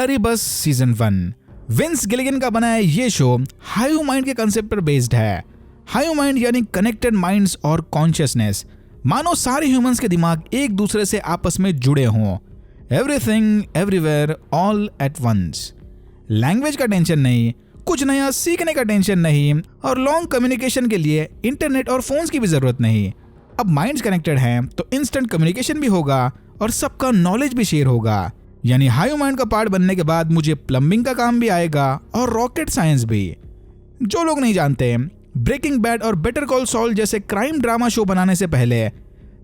प्लरीबस season 1। Wins Gilligan का बनाया ये शो हाइव माइंड के कंसेप्ट पर बेस्ड है। हाइव माइंड यानी कनेक्टेड माइंड्स और कॉन्शियसनेस, मानो सारे ह्यूमंस के दिमाग एक दूसरे से आपस में जुड़े हों। Everything everywhere all at once. Language का टेंशन नहीं, कुछ नया सीखने का टेंशन नहीं, और लॉन्ग कम्युनिकेशन के लिए इंटरनेट और फोन्स की भी जरूरत नहीं। अब माइंड्स कनेक्टेड हैं तो इंस्टेंट कम्युनिकेशन भी होगा और सबका नॉलेज भी शेयर होगा। यानी हाइव माइंड का पार्ट बनने के बाद मुझे प्लम्बिंग का काम भी आएगा और रॉकेट साइंस भी। जो लोग नहीं जानते, ब्रेकिंग बैड और बेटर कॉल सॉल जैसे क्राइम ड्रामा शो बनाने से पहले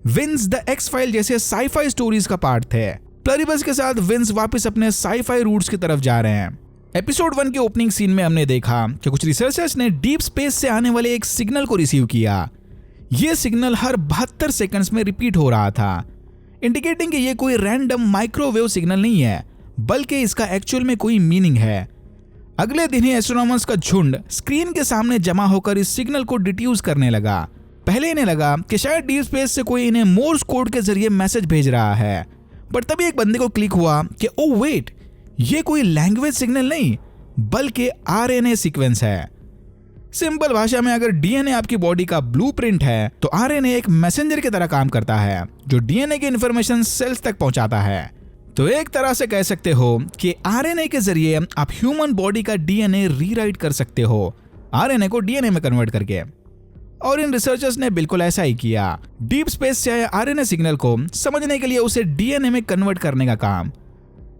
विंस द एक्स फाइल जैसे साई-फाई स्टोरीज का पार्ट थे। प्लरीबस के साथ विंस वापस अपने साई-फाई रूट्स की तरफ जा रहे हैं। एपिसोड 1 के ओपनिंग सीन में हमने देखा कि कुछ रिसर्चर्स ने डीप स्पेस से आने वाले एक सिग्नल को रिसीव किया। यह सिग्नल हर 72 सेकंड्स में रिपीट हो रहा था, इंडिकेटिंग कि ये कोई रैंडम माइक्रोवेव सिग्नल नहीं है, बल्कि इसका एक्चुअल में कोई मीनिंग है। अगले दिन ही एस्ट्रोनॉमर्स का झुंड स्क्रीन के सामने जमा होकर इस सिग्नल को डिट्यूज करने लगा। पहले इन्हें लगा कि शायद डीप स्पेस से कोई इन्हें मोर्स कोड के जरिए मैसेज भेज रहा है, बट तभी एक बंदे को क्लिक हुआ कि ओह वेट, ये कोई लैंग्वेज सिग्नल नहीं बल्कि आरएनए सीक्वेंस है। सिंपल भाषा में अगर डीएनए आपकी बॉडी का ब्लूप्रिंट है तो आरएनए एक मैसेंजर की तरह काम करता है जो डीएनए की इंफॉर्मेशन सेल्स तक पहुंचाता है। तो एक तरह से कह सकते हो कि आरएनए के जरिए आप ह्यूमन बॉडी का डीएनए रीराइट कर सकते हो, आरएनए को डीएनए में कन्वर्ट करके। और इन रिसर्चर्स ने बिल्कुल ऐसा ही किया। डीप स्पेस से आए आरएनए सिग्नल को समझने के लिए उसे डीएनए में कन्वर्ट करने का काम।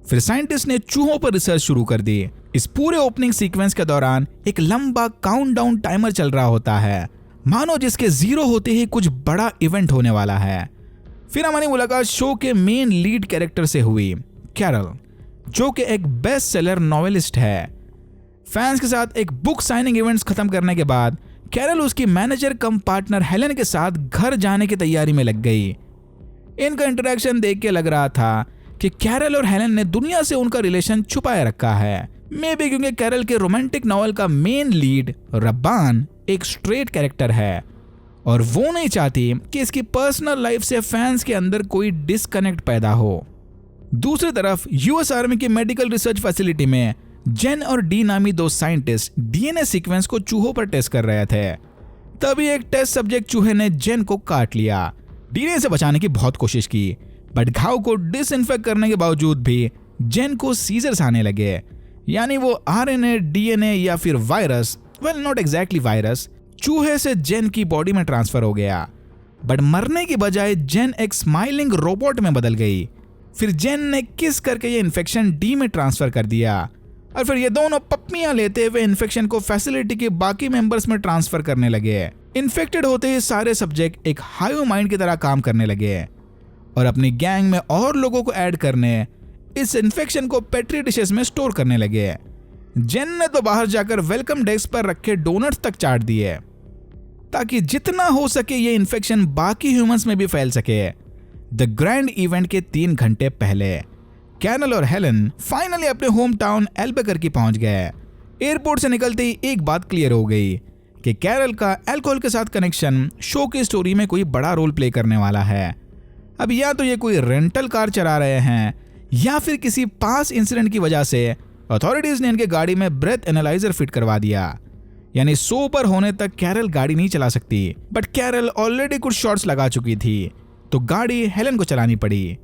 फिर साइंटिस्ट ने चूहों पर रिसर्च शुरू कर दी। इस पूरे ओपनिंग सीक्वेंस के दौरान एक लंबा काउंटडाउन टाइमर चल रहा होता है, मानो जिसके 0 होते ही कुछ बड़ा इवेंट होने वाला है। फिर हमारी मुलाकात शो के मेन लीड कैरेक्टर से हुई, कैरल, जो कि एक बेस्ट सेलर नॉवेलिस्ट है। फैंस के साथ एक बुक साइनिंग इवेंट्स खत्म करने के बाद कैरल उसकी मैनेजर कम पार्टनर हेलन के साथ घर जाने की तैयारी में लग गई। इनका इंटरेक्शन देख के लग रहा था कि कैरल और हेलन ने दुनिया से उनका रिलेशन छुपाए रखा है। मे बी क्योंकि कैरल के रोमांटिक नॉवेल का मेन लीड रब्बान एक स्ट्रेट कैरेक्टर है और वो नहीं चाहती कि इसकी पर्सनल लाइफ से फैंस के अंदर कोई डिस्कनेक्ट पैदा हो। दूसरी तरफ यूएस आर्मी की मेडिकल रिसर्च फैसिलिटी में जेन और डी नामी 2 साइंटिस्ट डीएनए सीक्वेंस को चूहों पर टेस्ट कर रहे थे। तभी एक टेस्ट सब्जेक्ट चूहे ने जेन को काट लिया। डीएनए से बचाने की बहुत कोशिश की, बट घाव को डिसइंफेक्ट करने के बावजूद भी जेन को सीजर्स आने लगे। यानी वो आरएनए, डीएनए या फिर virus, well not exactly virus, चूहे से जेन की बॉडी में ट्रांसफर हो गया। बट मरने की बजाय जेन एक स्माइलिंग रोबोट में बदल गई। फिर जेन ने किस करके ये इन्फेक्शन डी में ट्रांसफर कर दिया और फिर ये दोनों पप्पियां लेते हुए इन्फेक्शन को फैसिलिटी के बाकी मेंबर्स में ट्रांसफर करने लगे। इन्फेक्टेड होते ही सारे सब्जेक्ट एक हाइव माइंड की तरह काम करने लगे और अपनी गैंग में और लोगों को ऐड करने इस इन्फेक्शन को पेट्री डिशेस में स्टोर करने लगे। जेन ने तो बाहर जाकर वेलकम डेस्क पर रखे डोनट्स तक चाट दिए ताकि जितना हो सके ये इन्फेक्शन बाकी ह्यूमंस में भी फैल सके। द ग्रैंड इवेंट के 3 घंटे पहले कैरल और हेलन फाइनली अपने होम टाउन एल्बुकर्की पहुंच गए। एयरपोर्ट से निकलते ही एक बात क्लियर हो गई कि कैरल का अल्कोहल के साथ कनेक्शन शो की स्टोरी में कोई बड़ा रोल प्ले करने वाला है। अब या तो ये कोई रेंटल कार चला रहे हैं या फिर किसी पास इंसिडेंट की वजह से अथॉरिटीज ने इनके गाड़ी में ब्रेथ एनालाइजर फिट करवा दिया। यानी सोबर होने तक कैरल गाड़ी नहीं चला सकती, बट कैरल ऑलरेडी कुछ शॉट्स लगा चुकी थी तो गाड़ी हेलन को चलानी पड़ी।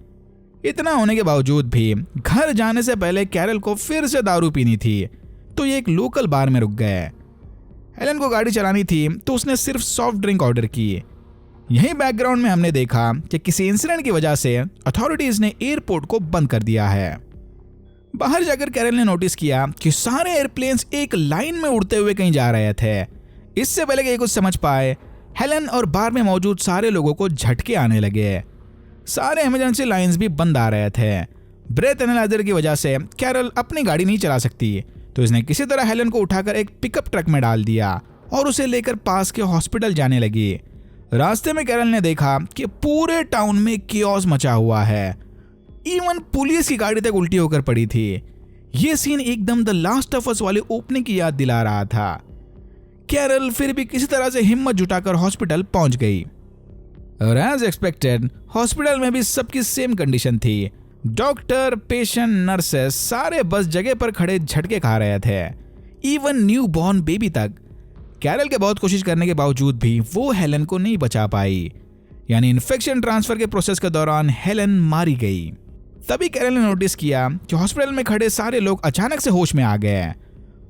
इतना होने के बावजूद भी घर जाने से पहले कैरल को फिर से दारू पीनी थी तो ये एक लोकल बार में रुक गए। हेलन को गाड़ी चलानी थी तो उसने सिर्फ सॉफ्ट ड्रिंक ऑर्डर की। यही बैकग्राउंड में हमने देखा कि किसी इंसिडेंट की वजह से अथॉरिटीज ने एयरपोर्ट को बंद कर दिया है। बाहर जाकर कैरल ने नोटिस किया कि सारे एयरप्लेन्स एक लाइन में उड़ते हुए कहीं जा रहे थे। इससे पहले कि ये कुछ समझ पाए, हेलन और बार में मौजूद सारे लोगों को झटके आने लगे। सारे इमरजेंसी लाइंस भी बंद आ रहे थे। ब्रेथ एनालाइजर की वजह से कैरल अपनी गाड़ी नहीं चला सकती तो इसने किसी तरह हेलन को उठाकर एक पिकअप ट्रक में डाल दिया और उसे लेकर पास के हॉस्पिटल जाने लगी। रास्ते में कैरल ने देखा कि पूरे टाउन में कियोस मचा हुआ है। इवन पुलिस की गाड़ी तक उल्टी होकर पड़ी थी। ये सीन एकदम द लास्ट ऑफ अस वाले ओपनिंग की याद दिला रहा था। कैरल फिर भी किसी तरह से हिम्मत जुटाकर हॉस्पिटल पहुंच गई और एज एक्सपेक्टेड हॉस्पिटल में भी सबकी सेम कंडीशन थी। डॉक्टर, पेशेंट, नर्सेस सारे बस जगह पर खड़े झटके खा रहे थे, इवन न्यू बॉर्न बेबी तक। कैरल के बहुत कोशिश करने के बावजूद भी वो हेलन को नहीं बचा पाई, यानी इन्फेक्शन ट्रांसफर के प्रोसेस के दौरान हेलन मारी गई। तभी कैरल ने नोटिस किया कि हॉस्पिटल में खड़े सारे लोग अचानक से होश में आ गए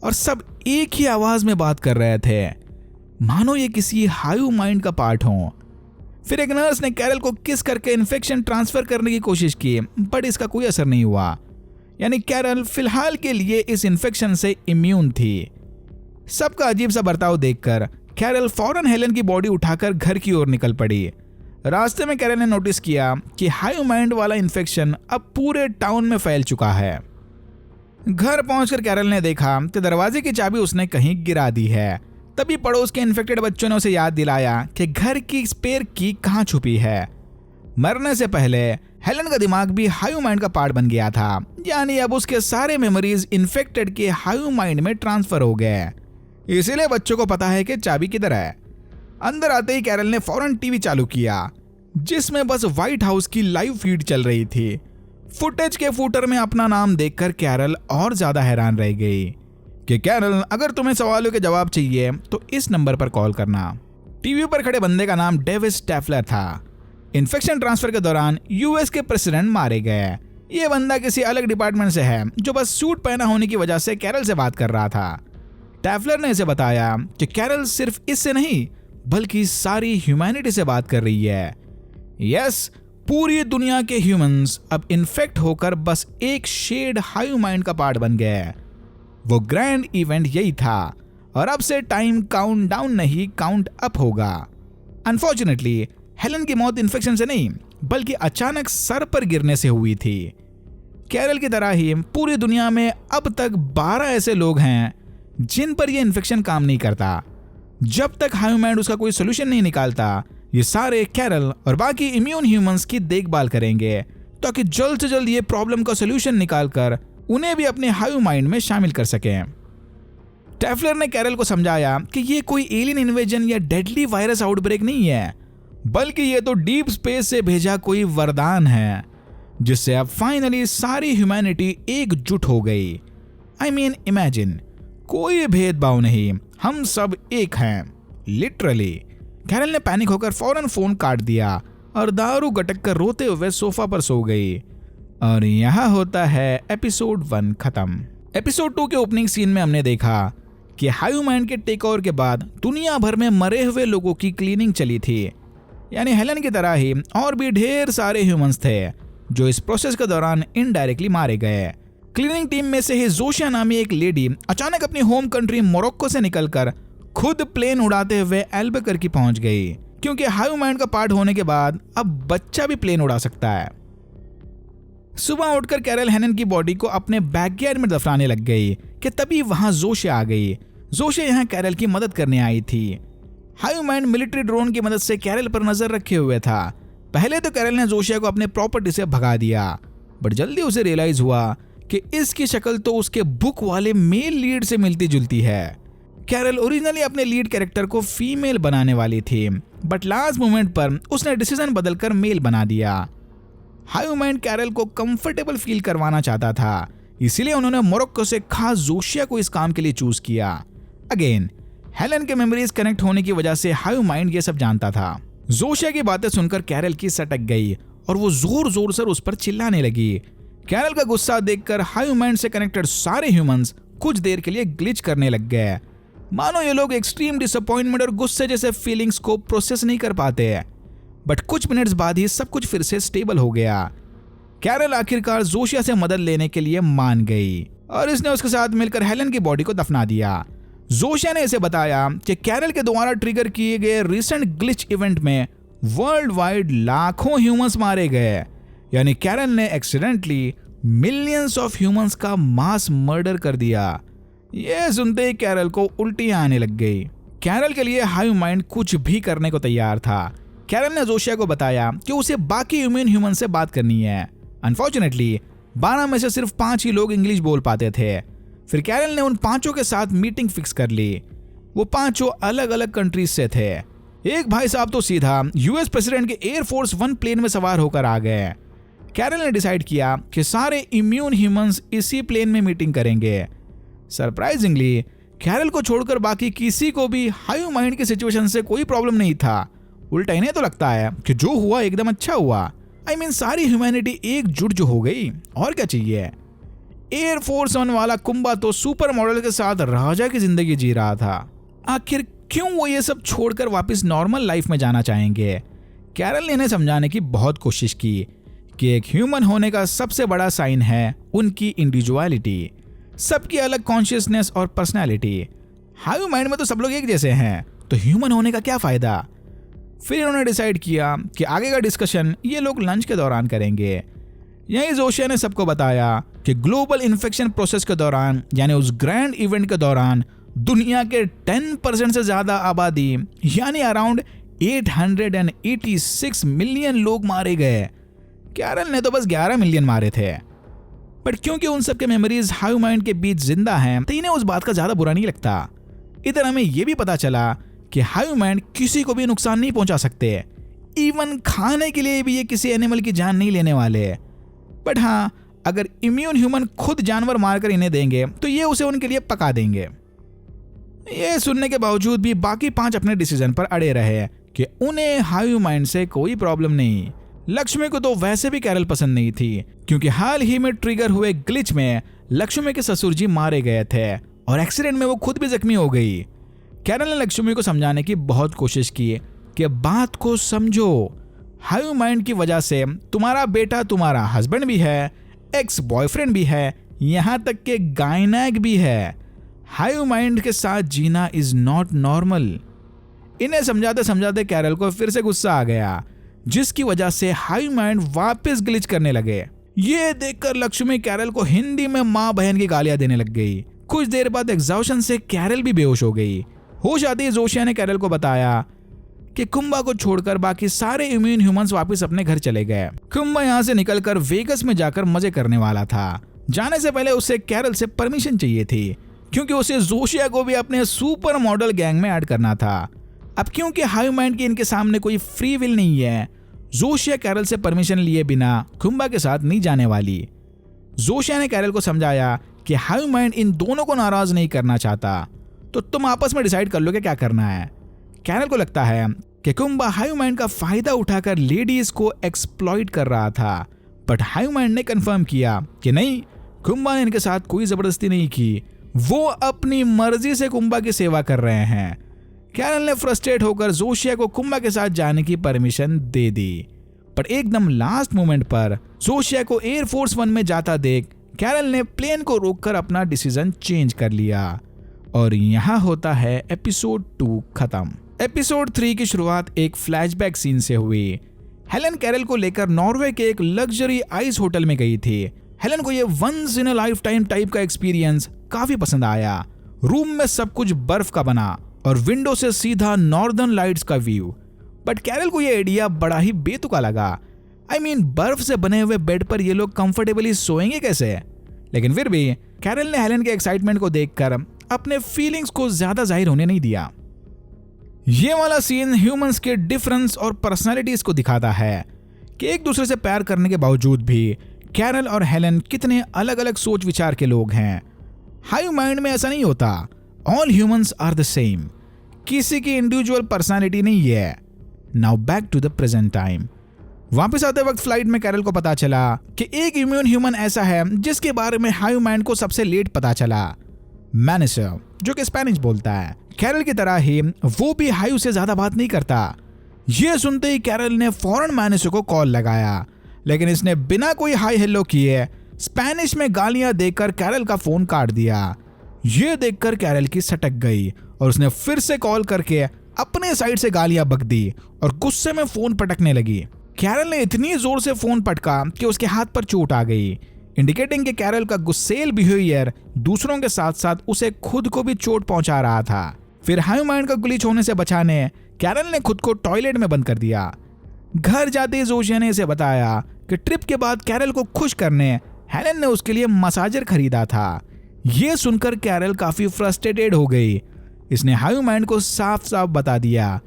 और सब एक ही आवाज में बात कर रहे थे, मानो ये किसी हायू माइंड का पार्ट हो। फिर एक नर्स ने कैरल को किस करके इन्फेक्शन ट्रांसफर करने की कोशिश की, बट इसका कोई असर नहीं हुआ, यानी कैरल फिलहाल के लिए इस इन्फेक्शन से इम्यून थी। सबका अजीब सा बर्ताव देखकर कैरल फौरन हेलन की बॉडी उठाकर घर की ओर निकल पड़ी। रास्ते में कैरल ने नोटिस किया कि हाई माइंड वाला इन्फेक्शन अब पूरे टाउन में फैल चुका है। घर पहुंचकर कैरल ने देखा कि दरवाजे की चाबी उसने कहीं गिरा दी है। तभी पड़ोस के इन्फेक्टेड बच्चों ने उसे याद दिलाया कि घर की स्पेयर की कहां छुपी है। मरने से पहले हेलन का दिमाग भी हाई माइंड का पार्ट बन गया था, यानी अब उसके सारे मेमोरीज इन्फेक्टेड के हाई माइंड में ट्रांसफर हो गए। इसीलिए बच्चों को पता है कि चाबी किधर है। अंदर आते ही कैरल ने फौरन टीवी चालू किया, जिसमें बस व्हाइट हाउस की लाइव फीड चल रही थी। फुटेज के फूटर में अपना नाम देखकर कैरल और ज्यादा हैरान रह गई कि कैरल, अगर तुम्हें सवालों के जवाब चाहिए तो इस नंबर पर कॉल करना। टीवी पर खड़े बंदे का नाम डेविस टैफलर था। इन्फेक्शन ट्रांसफर के दौरान यूएस के प्रेसिडेंट मारे गए। ये बंदा किसी अलग डिपार्टमेंट से है, जो बस सूट पहना होने की वजह से कैरल से बात कर रहा था। टैफलर ने इसे बताया कि कैरल सिर्फ इससे नहीं बल्कि सारी ह्यूमैनिटी से बात कर रही है। यस, पूरी दुनिया के ह्यूमंस अब इन्फेक्ट होकर बस एक शेड हाई माइंड का पार्ट बन गए। वो ग्रैंड इवेंट यही था और अब से टाइम काउंट डाउन नहीं काउंट अप होगा। अनफॉर्चुनेटली हेलन की मौत इन्फेक्शन से नहीं बल्कि अचानक सर पर गिरने से हुई थी। कैरल की तरह ही पूरी दुनिया में अब तक 12 ऐसे लोग हैं जिन पर यह इन्फेक्शन काम नहीं करता। जब तक हाई माइंड उसका कोई सोल्यूशन नहीं निकालता, ये सारे कैरल और बाकी इम्यून ह्यूमंस की देखभाल करेंगे ताकि जल्द से जल्द ये प्रॉब्लम का सोल्यूशन निकालकर उन्हें भी अपने हाई माइंड में शामिल कर सकें। टैफलर ने कैरल को समझाया कि ये कोई एलियन इन्वेजन या डेडली वायरस आउटब्रेक नहीं है, बल्कि ये तो डीप स्पेस से भेजा कोई वरदान है, जिससे अब फाइनली सारी ह्यूमैनिटी एकजुट हो गई। आई मीन इमेजिन, कोई भेदभाव नहीं, हम सब एक हैं, लिटरली। कैरल ने पैनिक होकर फौरन फोन काट दिया और दारू गटक कर रोते हुए सोफा पर सो गई। और यहाँ होता है एपिसोड 1 खत्म। एपिसोड 2 के ओपनिंग सीन में हमने देखा कि हाई माइंड के टेक ओवर के बाद दुनिया भर में मरे हुए लोगों की क्लीनिंग चली थी, यानी हेलन की तरह ही और भी ढेर सारे ह्यूमंस थे जो इस प्रोसेस के दौरान इनडायरेक्टली मारे गए। क्लीनिंग टीम में से ही जोशिया नामी एक लेडी अचानक अपनी होम कंट्री मोरक्को से निकलकर खुद प्लेन उड़ाते हुए एल्बुकर्की पहुंच गई, क्योंकि हाई माइंड का पार्ट होने के बाद अब बच्चा भी प्लेन उड़ा सकता है। सुबह उठकर कैरल हेलन की बॉडी को अपने बैकयार्ड में दफनाने लग गई कि तभी वहां जोशिया आ गई। जोशिया यहाँ कैरल की मदद करने आई थी। हाई माइंड मिलिट्री ड्रोन की मदद से कैरल पर नजर रखे हुए था। पहले तो कैरल ने जोशिया को अपने प्रॉपर्टी से भगा दिया, बट जल्दी उसे रियलाइज हुआ कि इसकी शक्ल तो उसके बुक वाले मेल लीड से मिलती जुलती है। कैरल ओरिजिनली अपने लीड कैरेक्टर को फीमेल बनाने वाली थी, बट लास्ट मोमेंट पर उसने डिसीजन बदलकर मेल बना दिया। हाई माइंड कैरल को कंफर्टेबल फील करवाना चाहता था, इसीलिए उन्होंने मोरक्को से खास जोशिया को इस काम के लिए चूज किया। अगेन, हेलन के मेमोरीज कनेक्ट होने की वजह से हाई माइंड ये सब जानता था। जोशिया की बातें सुनकर कैरल की सटक गई और वो जोर जोर से उस पर चिल्लाने लगी। कैरल का गुस्सा देखकर हाई माइंड से कनेक्टेड सारे ह्यूमंस कुछ देर के लिए ग्लिच करने लग गए, मानो ये लोग एक्सट्रीम डिसअपॉइंटमेंट और गुस्से जैसे फीलिंग्स को प्रोसेस नहीं कर पाते। बट कुछ मिनट्स बाद ही सब कुछ फिर से स्टेबल हो गया। कैरल आखिरकार जोशिया से मदद लेने के लिए मान गई और इसने उसके साथ मिलकर हेलन की बॉडी को दफना दिया। जोशिया ने इसे बताया कि कैरल के द्वारा ट्रिगर किए गए रिसेंट ग्लिच इवेंट में वर्ल्ड वाइड लाखों ह्यूमंस मारे गए, यानी कैरल ने एक्सीडेंटली मिलियंस ऑफ ह्यूमंस का मास मर्डर कर दिया। यह सुनते ही कैरल को उल्टियां आने लग गई। कैरल के लिए हाई माइंड कुछ भी करने को तैयार था। कैरल ने जोशिया को बताया कि उसे बाकी ह्यूमन से बात करनी है। अनफॉर्चुनेटली 12 में से सिर्फ 5 ही लोग इंग्लिश बोल पाते थे। फिर कैरल ने उन 5 के साथ मीटिंग फिक्स कर ली। वो 5 अलग अलग कंट्रीज से थे। एक भाई साहब तो सीधा यूएस प्रेसिडेंट के एयरफोर्स 1 प्लेन में सवार होकर आ गए। कैरल ने डिसाइड किया कि सारे इम्यून ह्यूमंस इसी प्लेन में मीटिंग करेंगे। सरप्राइजिंगली कैरल को छोड़कर बाकी किसी को भी हाई माइंड की सिचुएशन से कोई प्रॉब्लम नहीं था। उल्टा इन्हें तो लगता है कि जो हुआ एकदम अच्छा हुआ। I mean, सारी ह्यूमैनिटी एकजुट जो हो गई, और क्या चाहिए। एयरफोर्स वन वाला कुंबा तो सुपर मॉडल के साथ राजा की जिंदगी जी रहा था। आखिर क्यों वो ये सब छोड़कर वापस नॉर्मल लाइफ में जाना चाहेंगे। कैरल ने इन्हें समझाने की बहुत कोशिश की कि एक ह्यूमन होने का सबसे बड़ा साइन है उनकी इंडिविजुअलिटी, सबकी अलग कॉन्शियसनेस और पर्सनैलिटी। हाई माइंड में तो सब लोग एक जैसे हैं, तो ह्यूमन होने का क्या फायदा। फिर इन्होंने डिसाइड किया कि आगे का डिस्कशन ये लोग लंच के दौरान करेंगे। यहीं जोशिया ने सबको बताया कि ग्लोबल इन्फेक्शन प्रोसेस के दौरान, यानी उस ग्रैंड इवेंट के दौरान, दुनिया के 10% से ज्यादा आबादी यानी अराउंड 886 मिलियन लोग मारे गए। कैरल ने तो बस 11 मिलियन मारे थे। बट क्योंकि उन सब के मेमोरीज हाई माइंड के बीच जिंदा हैं, तो इन्हें उस बात का ज्यादा बुरा नहीं लगता। इधर हमें यह भी पता चला कि हाई माइंड किसी को भी नुकसान नहीं पहुंचा सकते। इवन खाने के लिए भी ये किसी एनिमल की जान नहीं लेने वाले। बट हाँ, अगर इम्यून ह्यूमन खुद जानवर मारकर इन्हें देंगे तो ये उसे उनके लिए पका देंगे। ये सुनने के बावजूद भी बाकी 5 अपने डिसीजन पर अड़े रहे कि उन्हें हाई माइंड से कोई प्रॉब्लम नहीं। लक्ष्मी को तो वैसे भी कैरल पसंद नहीं थी, क्योंकि हाल ही में ट्रिगर हुए ग्लिच में लक्ष्मी के ससुर जी मारे गए थे और एक्सीडेंट में वो खुद भी जख्मी हो गई। कैरल ने लक्ष्मी को समझाने की बहुत कोशिश की कि बात को समझो, हाई माइंड की वजह से तुम्हारा बेटा तुम्हारा हस्बैंड भी है, एक्स बॉयफ्रेंड भी है, यहाँ तक के गायनेक भी है। हाई माइंड के साथ जीना इज नॉट नॉर्मल। इन्हें समझाते समझाते कैरल को फिर से गुस्सा आ गया, जिसकी वजह से हाई माइंड वापस ग्लिच करने लगे। ये देखकर लक्ष्मी कैरल को हिंदी में माँ बहन की गालियां देने लग गई। कुछ देर बाद एग्जॉशन से कैरल भी बेहोश हो गई। होश आते ही जोशिया ने कैरल को बताया कि कुंबा को छोड़कर बाकी सारे इम्यून ह्यूमंस वापस अपने घर चले गए। कुंबा यहाँ से निकलकर वेगस में जाकर मजे करने वाला था। जाने से पहले उसे कैरल से परमिशन चाहिए थी, क्योंकि उसे जोशिया को भी अपने सुपर मॉडल गैंग में ऐड करना था। अब क्योंकि हाई माइंड की इनके सामने कोई फ्री विल नहीं है, जोशिया कैरल से परमिशन लिए बिना कुंबा के साथ नहीं जाने वाली। जोशिया ने कैरल को समझाया कि हाई माइंड इन दोनों को नाराज नहीं करना चाहता, तो तुम आपस में डिसाइड कर लो कि क्या करना है। कैरल को लगता है कि कुंबा हाई माइंड का फायदा उठाकर लेडीज को एक्सप्लॉइट कर रहा था, बट हाई माइंड ने कंफर्म किया कि नहीं, कुंबा ने इनके साथ कोई जबरदस्ती नहीं की, वो अपनी मर्जी से कुंबा की सेवा कर रहे हैं। कैरल ने फ्रस्ट्रेट होकर जोशिया को कुंबा के साथ जाने की परमिशन दे दी, पर एकदम लास्ट मोमेंट पर जोशिया को एयरफोर्स वन में जाता देख कैरल ने प्लेन को रोककर अपना डिसीजन चेंज कर लिया। और यहाँ होता है एपिसोड 2 खत्म। एपिसोड 3 की शुरुआत एक फ्लैशबैक सीन से हुई। हेलन कैरल को लेकर नॉर्वे के एक लग्जरी आइस होटल में गई थी। हेलन को ये once in a lifetime type का एक्सपीरियंस काफी पसंद आया। रूम में सब कुछ बर्फ का बना और विंडो से सीधा नॉर्दर्न लाइट्स का व्यू। बट कैरल को ये आइडिया बड़ा ही बेतुका लगा। I mean, बर्फ से बने हुए बेड पर ये लोग कंफर्टेबली सोएंगे कैसे। लेकिन फिर भी कैरल ने हेलन के एक्साइटमेंट को देखकर अपने फीलिंग्स को ज्यादा जाहिर होने नहीं दिया। ये वाला सीन ह्यूमंस के डिफरेंस और पर्सनालिटीज को दिखाता है कि एक दूसरे से प्यार करने के बावजूद भी कैरल और हेलन कितने अलग अलग सोच विचार के लोग हैं। हाई माइंड में ऐसा नहीं होता, all humans are the same, किसी की इंडिविजुअल पर्सनालिटी नहीं है। Now back to the present time. वापस आते वक्त फ्लाइट में कैरल को पता चला कि एक इम्यून ह्यूमन ऐसा है जिसके बारे में हाई माइंड को सबसे लेट पता चला, मैनेसर, जो कि स्पेनिश बोलता है। कैरल की तरह ही वो भी हाई से ज्यादा बात नहीं करता। ये सुनते ही कैरल ने फौरन मैनेसर को कॉल लगाया, लेकिन इसने बिना कोई हाई हेलो किए स्पेनिश में गालियां देकर कैरल का फोन काट दिया। ये देखकर कैरल की सटक गई और उसने फिर से कॉल करके अपने साइड से गालियां बक दी और गुस्से में फोन पटकने लगी। कैरल ने इतनी जोर से फोन पटका कि उसके हाथ पर चोट आ गई, इंडिकेटिंग कि कैरल का गुस्सेल बिहेवियर दूसरों के साथ साथ उसे खुद को भी चोट पहुंचा रहा था। फिर हाई माइंड का ग्लिच होने से बचाने कैरल ने खुद को टॉयलेट में बंद कर दिया। घर जाते ही जोशिया ने इसे बताया कि ट्रिप के बाद कैरल को खुश करने हेलन ने उसके लिए मसाजर खरीदा था। यह सुनकर कैरल काफी फ्रस्ट्रेटेड हो गई। इसने हाई माइंड को साफ साफ बता दिया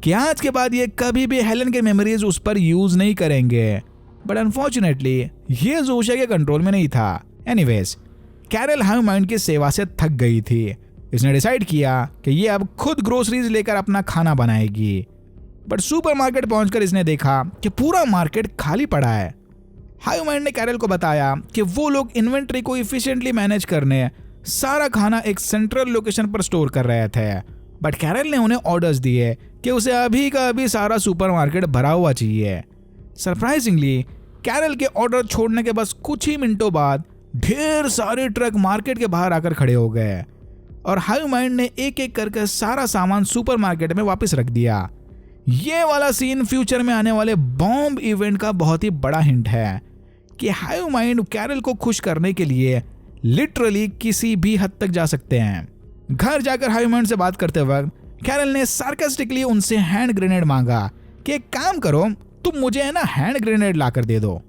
कि आज के बाद ये कभी भी हेलन के मेमोरीज उस पर यूज नहीं करेंगे। बट अनफॉर्चुनेटली ये जोशिया के कंट्रोल में नहीं था। एनीवेज, कैरल हाई माइंड की सेवा से थक गई थी। इसने डिसाइड किया कि ये अब खुद ग्रोसरीज लेकर अपना खाना बनाएगी। बट सुपरमार्केट पहुंचकर इसने देखा कि पूरा मार्केट खाली पड़ा है। हाई माइंड ने कैरल को बताया कि वो लोग इन्वेंट्री को इफिशिएंटली मैनेज करने सारा खाना एक सेंट्रल लोकेशन पर स्टोर कर रहे थे। बट कैरल ने उन्हें ऑर्डर्स दिए कि उसे अभी का अभी सारा सुपरमार्केट भरा हुआ चाहिए। सरप्राइजिंगली कैरल के ऑर्डर छोड़ने के बस कुछ ही मिनटों बाद ढेर सारे ट्रक मार्केट के बाहर आकर खड़े हो गए और हाई माइंड ने एक एक करके सारा सामान सुपरमार्केट में वापस रख दिया। ये वाला सीन फ्यूचर में आने वाले बॉम्ब इवेंट का बहुत ही बड़ा हिंट है कि हाई माइंड कैरल को खुश करने के लिए लिटरली किसी भी हद तक जा सकते हैं। घर जाकर हाई माइंड से बात करते वक्त कैरल ने सार्कास्टिकली उनसे हैंड ग्रेनेड मांगा कि एक काम करो, तुम मुझे है ना हैंड ग्रेनेड लाकर दे दो।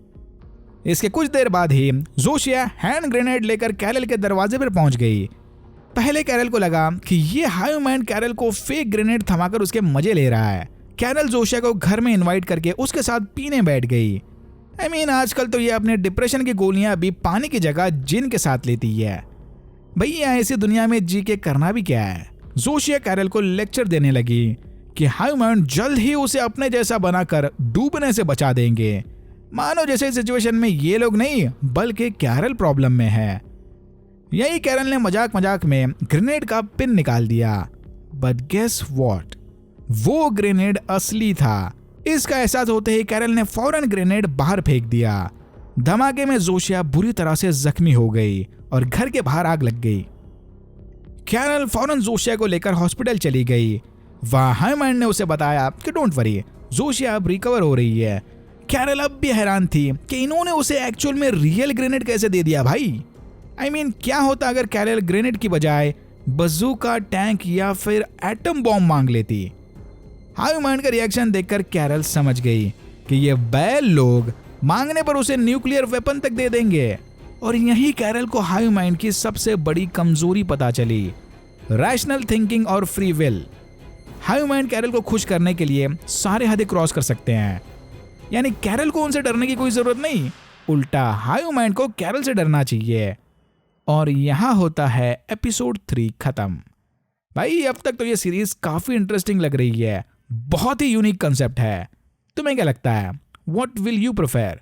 इसके कुछ देर बाद ही जोशिया हैंड ग्रेनेड लेकर कैरल के दरवाजे पर पहुंच गई। पहले कैरल को लगा कि ये हाई माइंड कैरल को फेक ग्रेनेड थमाकर उसके मजे ले रहा है। कैरल जोशिया को घर में इनवाइट करके उसके साथ पीने बैठ गई। आजकल तो ये अपने डिप्रेशन की गोलियां भी पानी की जगह जिन के साथ लेती है। भैया ऐसी दुनिया में जी के करना भी क्या है। जोशिया कैरल को लेक्चर देने लगी कि हाई माइंड जल्द ही उसे अपने जैसा बनाकर डूबने से बचा देंगे। मानो जैसे सिचुएशन में ये लोग नहीं बल्कि कैरल प्रॉब्लम में है। यही कैरल ने मजाक मजाक में ग्रेनेड का पिन निकाल दिया। बट गेस व्हाट, वो ग्रेनेड असली था। इसका एहसास होते ही कैरल ने फौरन ग्रेनेड बाहर फेंक दिया। धमाके में जोशिया बुरी तरह से जख्मी हो गई और घर के बाहर आग लग गई। कैरल फौरन जोशिया को लेकर हॉस्पिटल चली गई। वहां हाई माइंड ने उसे बताया कि डोंट वरी, जोशिया अब रिकवर हो रही है। कैरल अब भी हैरान थी कि इन्होंने उसे एक्चुअल में रियल ग्रेनेड कैसे दे दिया भाई। क्या होता अगर कैरल ग्रेनेड की बजाय बजूका, टैंक या फिर एटम बॉम्ब मांग लेती। हाई माइंड का रिएक्शन देखकर कैरल समझ गई कि ये बैल लोग मांगने पर उसे न्यूक्लियर वेपन तक दे देंगे। और यही कैरल को हाई माइंड की सबसे बड़ी कमजोरी पता चली, रैशनल थिंकिंग और free will. Hive mind Carol को खुश करने के लिए सारे हदें क्रॉस कर सकते हैं। कैरल को उनसे डरने की कोई जरूरत नहीं, उल्टा हाई माइंड को कैरल से डरना चाहिए। और यहां होता है एपिसोड 3 खत्म। भाई अब तक तो ये सीरीज काफी इंटरेस्टिंग लग रही है, बहुत ही यूनिक कंसेप्ट है। तुम्हें क्या लगता है? What will you prefer,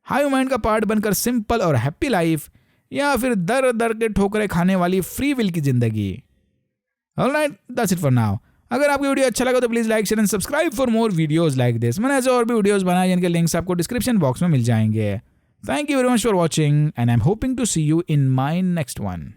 high mind का पार्ट बनकर सिंपल और हैप्पी लाइफ या फिर दर दर के ठोकरें खाने वाली फ्री विल की जिंदगी? Alright, that's it for now. अगर आपको वीडियो अच्छा लगा तो please like, share and subscribe for more videos like this. मैंने ऐसे और भी वीडियोस बनाए जिनके लिंक्स आपको डिस्क्रिप्शन बॉक्स में मिल जाएंगे। Thank you very much for watching and I am hoping to see you in my next one.